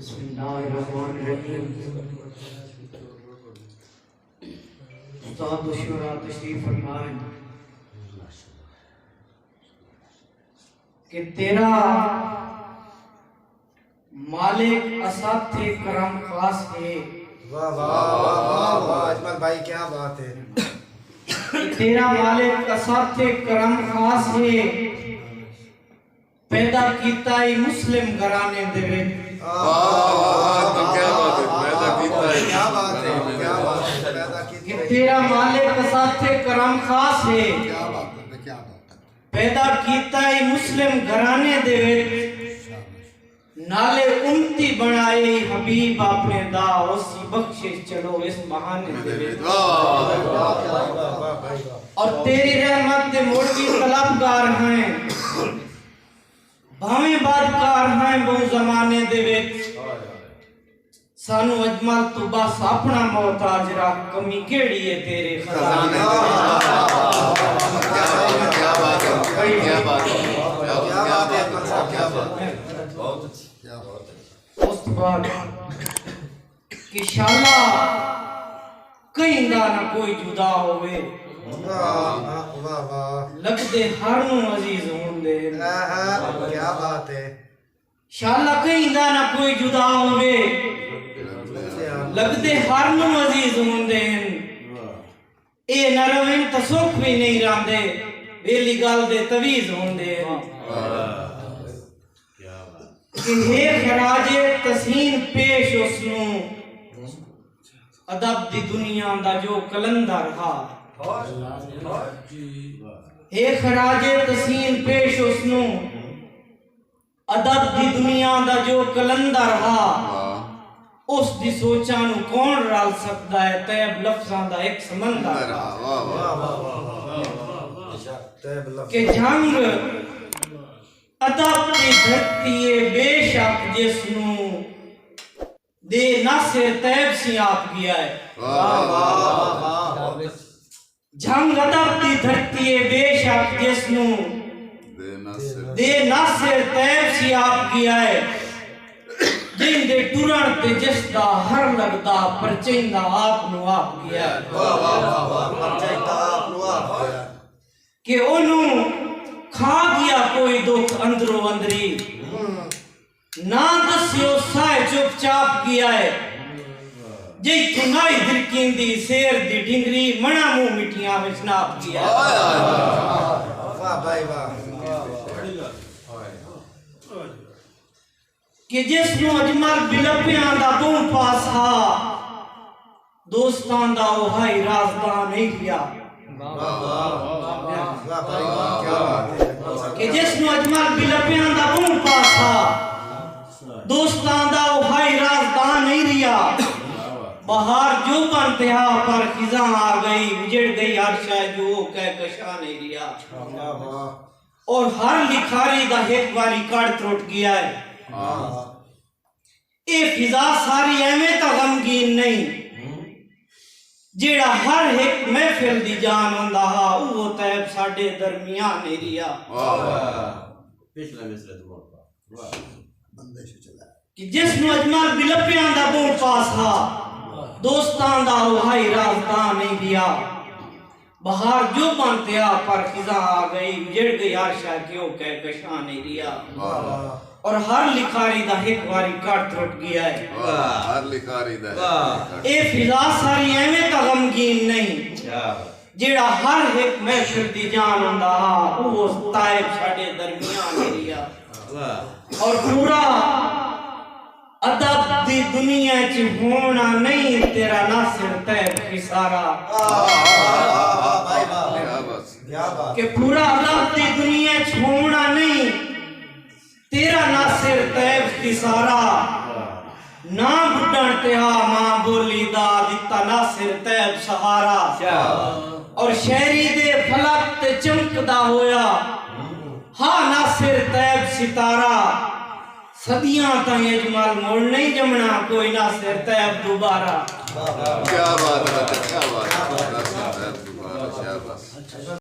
बिस्मिल्लाहिर्रहमानिर्रहीम। उस्ताद शुरा तशरीफ फरमाएं कि तेरा मालिक असाथे करम खास है। वाह वाह वाह वाह अजमल भाई क्या बात है। कि तेरा मालिक असाथे करम खास है, पैदा कीता ही मुस्लिम घराने दे विच। क्या बात है, पैदा कीता है, क्या बात है, क्या बात है, पैदा कीता है। तेरा मालिक साथे करम खास है, क्या बात है, क्या बात है। पैदा कीता ही मुस्लिम घराने दे विच, नाले उम्मती बनाए हबीब अपने दा, उसी बख्शिश चलो इस बहाने दे विच। और तेरी रहमत दे मोटी तलबगार हैं, भावें बादकार हैं बहु जमाने दे विच। सानू अजमल तू बस अपना मोहताज रख, कमी केड़ी है तेरे खजाने। क्या बात है, क्या बात है, क्या बात है, क्या बात है, बहुत अच्छी, क्या बात है। उस बाद कि शाला कहीं दा ना कोई जुदा होवे, वाह वाह वाह, लगदे हर नू अजीज होंदे। क्या बात है। शाला कहीं दा ना कोई जुदा होवे, लगदे हर नू अजीज होंदे। ए नरवें त सुख भी नहीं रांदे, वेली गल दे तवीज होंदे। कि हे खराजे तसीन पेश उसनू, अदब दी दुनिया दा जो कलंदर हा। हे खराजे तसीन पेश उसनू, अदब दी दुनिया दा जो कलंदर हा। उस दी सोचा नू कौन रल सकदा है, तैब लफ्जां दा एक समंदर। के जंग अदब दी धरती बेशक जिसनू दे नासिर तैब सी आप गया है। जंग अदब दी धरती बेशक जिसनू दे नासिर तैब सी आप गया है। जिंदे टुरण ते जिसदा हर लगदा परचेंदा आप नु आप गया है। परचेंदा आप नु आप गया कि ओनू खा गया कोई दुख अंदरो अंदरी, ना दस्यो साए चुपचाप किया है। जे थुनाई दिरकींदी शेर दी ढिंगरी, मना मुंह मिठियां विच नाप किया। वाह भाई वाह। कि जिसनू अजमल बिलपियां दा बूं पासा, दोस्तां दा ओ हाई राजदान नहीं लिया। कि जिसनू अजमल बिलपियां दा बूं पासा, दोस्तां दा ओ हाई राजदान नहीं लिया। बाहर जो बनते हा पर खिजा आ गई, उजड़ गई हर शय जो कह कशा नहीं लिया। और हर लिखारी दा एक बारी कड़ त्रुट गया है। ए फिजा सारी एवें ता गमगीन नहीं, जेड़ा हर एक महफिल दी जान हुंदा हा, वो तैब साडे दरमियान नहीं रिया। पिछला मिसरा तो वाह बंदे से चला कि जिसनू अजमल बिलपियां दा बूं पास हा, दोस्तां दा ओ हाई राजदान नहीं रिया। बाहर जो बनते आ पर खिजा आ गई, उजड़ गई हर शय क्यों कह कशा नहीं रिया। और हर लिखारी दा एक बारी कट त्रुट गया है। हर लिखारी दा ए फिजा सारी एवें ता गमगीन नहीं, जेड़ा हर एक महफिल दी जान हुंदा हा, वो ताइब साडे दरमियान नहीं रिया। और पूरा अदब दी दुनिया च होना नहीं तेरा नासिर तैब खिसारा। कि पूरा अदब दी दुनिया च होना नहीं तेरा नासिर तैब खिसारा। ना बुढ़न ते हा मां बोली दा, दिता नासिर तैब सहारा। और शहरी दे फलक ते चमकदा होया, हा नासिर तैब सितारा। सदियां ताईं अजमल मोड़ नहीं जमना कोई नासिर तैब दोबारा। क्या बात है, क्या बात है।